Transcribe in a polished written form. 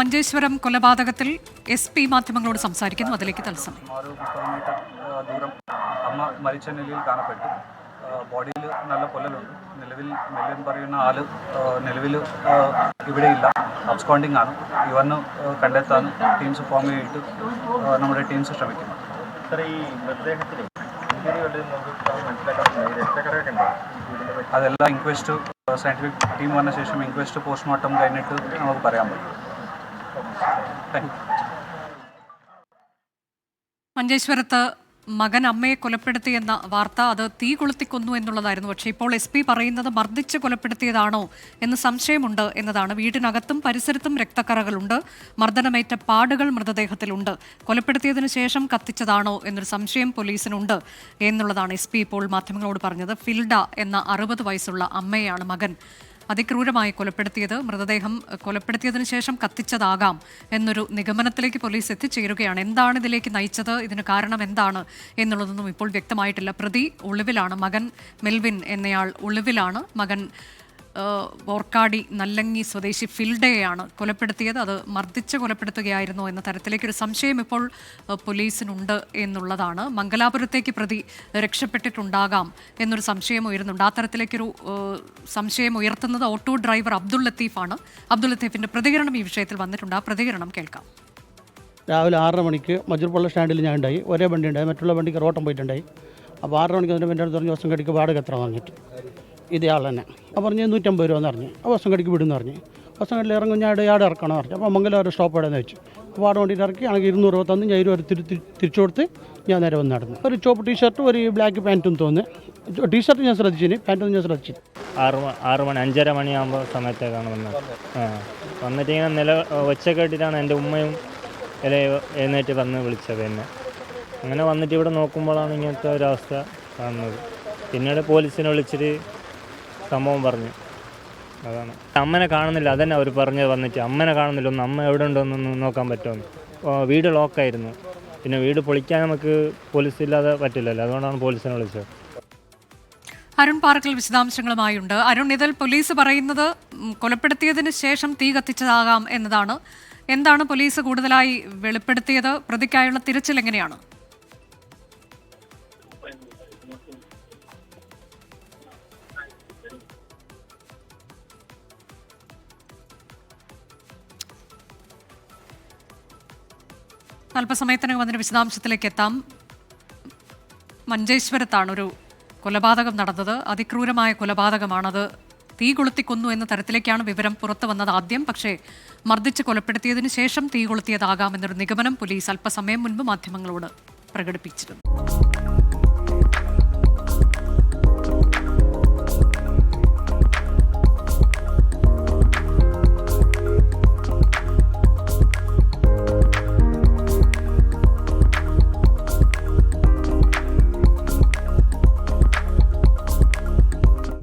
മഞ്ചേശ്വരം കൊലപാതകത്തിൽ SP മാധ്യമങ്ങളോട് സംസാരിക്കുന്നു. അതിലേക്ക് തത്സമയം. 30 മീറ്റർ ദൂരം അമ്മ മരിച്ച നിലയിൽ കാണപ്പെട്ടു. ബോഡിയിൽ നല്ല പൊള്ളലുണ്ട്. നിലവിൽ മെല്ലിൻ പറയുന്ന ആൾ നിലവിൽ ഇവിടെയില്ല, അബ്സ്കോണ്ടിങ് ആണ്. ഇവന്ന് കണ്ടെത്താൻ ടീംസ് ഫോം ചെയ്തിട്ട് നമ്മുടെ ടീംസ് ശ്രമിക്കുന്നു. അതെല്ലാം ഇൻക്വസ്റ്റ് സയൻറ്റിഫിക് ടീം വന്ന ശേഷം ഇൻക്വസ്റ്റ് പോസ്റ്റ്മോർട്ടം കഴിഞ്ഞിട്ട് നമുക്ക് പറയാൻ പറ്റും. Thank you. മഞ്ചേശ്വരത്ത് മകൻ അമ്മയെ കൊലപ്പെടുത്തിയെന്ന വാർത്ത അത് തീ കൊളുത്തിക്കൊന്നു എന്നുള്ളതായിരുന്നു. പക്ഷേ ഇപ്പോൾ SP പറയുന്നത് മർദ്ദിച്ച് കൊലപ്പെടുത്തിയതാണോ എന്ന് സംശയമുണ്ട് എന്നതാണ്. വീടിനകത്തും പരിസരത്തും രക്തക്കറകളുണ്ട്, മർദ്ദനമേറ്റ പാടുകൾ മൃതദേഹത്തിലുണ്ട്. കൊലപ്പെടുത്തിയതിനു ശേഷം കത്തിച്ചതാണോ എന്നൊരു സംശയം പോലീസിനുണ്ട് എന്നുള്ളതാണ് SP ഇപ്പോൾ മാധ്യമങ്ങളോട് പറഞ്ഞത്. ഫിൽഡ എന്ന 60 വയസ്സുള്ള അമ്മയാണ് മകൻ അതിക്രൂരമായി കൊലപ്പെടുത്തിയത്. മൃതദേഹം കൊലപ്പെടുത്തിയതിനു ശേഷം കത്തിച്ചതാകാം എന്നൊരു നിഗമനത്തിലേക്ക് പോലീസ് എത്തിച്ചേരുകയാണ്. എന്താണ് ഇതിലേക്ക് നയിച്ചത്, ഇതിന് കാരണം എന്താണ് എന്നുള്ളതൊന്നും ഇപ്പോൾ വ്യക്തമായിട്ടില്ല. പ്രതി ഒളിവിലാണ്. മകൻ മെൽവിൻ എന്നയാൾ ഒളിവിലാണ്. മകൻ ഓർക്കാടി നല്ലങ്ങി സ്വദേശി ഫിൽഡയെയാണ് കൊലപ്പെടുത്തിയത്. അത് മർദ്ദിച്ച് കൊലപ്പെടുത്തുകയായിരുന്നോ എന്ന തരത്തിലേക്കൊരു സംശയം ഇപ്പോൾ പോലീസിനുണ്ട് എന്നുള്ളതാണ്. മംഗലാപുരത്തേക്ക് പ്രതി രക്ഷപ്പെട്ടിട്ടുണ്ടാകാം എന്നൊരു സംശയം ഉയരുന്നുണ്ട്. ആ തരത്തിലേക്കൊരു സംശയം ഉയർത്തുന്നത് ഓട്ടോ ഡ്രൈവർ അബ്ദുൾ ലത്തീഫാണ്. അബ്ദുൾ ലത്തീഫിൻ്റെ പ്രതികരണം ഈ വിഷയത്തിൽ വന്നിട്ടുണ്ട്. ആ പ്രതികരണം കേൾക്കാം. രാവിലെ 6:30 മണിക്ക് മജൂർപ്പള്ള സ്റ്റാൻഡിൽ ഞാൻ ഉണ്ടായി. ഒരേ വണ്ടി ഉണ്ടായി, മറ്റുള്ള വണ്ടിക്ക് റോട്ടം പോയിട്ടുണ്ടായി. അപ്പോൾ 6:30 മണിക്ക് അതിൻ്റെ എൻ്റെ അടുത്ത് പറഞ്ഞ് ദിവസം കടിക്ക് വാടക എത്ര പറഞ്ഞിട്ട് ഇതേ ആൾ തന്നെ. അപ്പോൾ പറഞ്ഞ് 150 രൂപ എന്ന് പറഞ്ഞു. ആ ദിവസം കടിക്ക് വിടുമെന്ന് പറഞ്ഞു. ദിവസം കടിയിൽ ഇറങ്ങും, ഞാൻ ആടെ ഇറക്കണം പറഞ്ഞു. അപ്പോൾ മംഗലാപുരം സ്റ്റോപ്പ് എവിടെയെന്ന് വെച്ചു. അപ്പോൾ ആടെ വേണ്ടിയിട്ട് ഇറക്കി എനിക്ക് 200 രൂപ തന്നു. ഞാൻ 20 തിരിച്ചു കൊടുത്ത് ഞാൻ നേരെ വന്ന് നടന്നു. ഒരു ചോപ്പ് ടീഷർട്ടും ഒരു ബ്ലാക്ക് പാൻറ്റും തോന്നുന്നു. ടീഷർട്ട് ഞാൻ ശ്രദ്ധിച്ചിന്, പാൻറ്റൊന്നും ഞാൻ ശ്രദ്ധിച്ചില്ല. 6 മണി 5:30 മണിയാകുമ്പോൾ സമയത്തേക്കാണ് വന്നത്. വന്നിട്ട് ഇങ്ങനെ ഒച്ച കേട്ടിട്ടാണ് എൻ്റെ ഉമ്മയും എഴുന്നേറ്റ് വന്ന് വിളിച്ചത് എന്നെ. അങ്ങനെ വന്നിട്ട് ഇവിടെ നോക്കുമ്പോഴാണ് ഇങ്ങനത്തെ ഒരവസ്ഥ കാണുന്നത്. പിന്നീട് പോലീസിനെ വിളിച്ചിട്ട് സംഭവം പറഞ്ഞു. അതാണ് അമ്മനെ കാണുന്നില്ല, അതന്നെ അവർ പറഞ്ഞത്. വന്നിട്ട് അമ്മനെ കാണുന്നില്ല, ഒന്ന് അമ്മ എവിടെ ഉണ്ടോന്നൊന്ന് നോക്കാൻ പറ്റുമെന്ന്. വീട് ലോക്കായിരുന്നു. പിന്നെ വീട് പൊളിക്കാൻ നമുക്ക് പോലീസ് ഇല്ലാതെ പറ്റില്ലല്ലോ, അതുകൊണ്ടാണ് പോലീസിനെ വിളിച്ചത്. അരുൺ പാറക്കൽ വിശദാംശങ്ങളുമായുണ്ട്. അരുൺ, ഇതിൽ പോലീസ് പറയുന്നത് കൊലപ്പെടുത്തിയതിന് ശേഷം തീ കത്തിച്ചതാകാം എന്നതാണ്. എന്താണ് പോലീസ് കൂടുതലായി വെളിപ്പെടുത്തിയത്? പ്രതിക്കായുള്ള തിരച്ചിൽ എങ്ങനെയാണ്? അല്പസമയത്തിനകം അതിൻ്റെ വിശദാംശത്തിലേക്ക് എത്താം. മഞ്ചേശ്വരത്താണ് ഒരു കൊലപാതകം നടന്നത്. അതിക്രൂരമായ കൊലപാതകമാണത്. തീ കൊളുത്തിക്കൊന്നു എന്ന തരത്തിലേക്കാണ് വിവരം പുറത്തു വന്നത് ആദ്യം. പക്ഷേ മർദ്ദിച്ച് കൊലപ്പെടുത്തിയതിനു ശേഷം തീ കൊളുത്തിയതാകാമെന്നൊരു നിഗമനം പോലീസ് അല്പസമയം മുൻപ് മാധ്യമങ്ങളോട് പ്രകടിപ്പിച്ചിരുന്നു.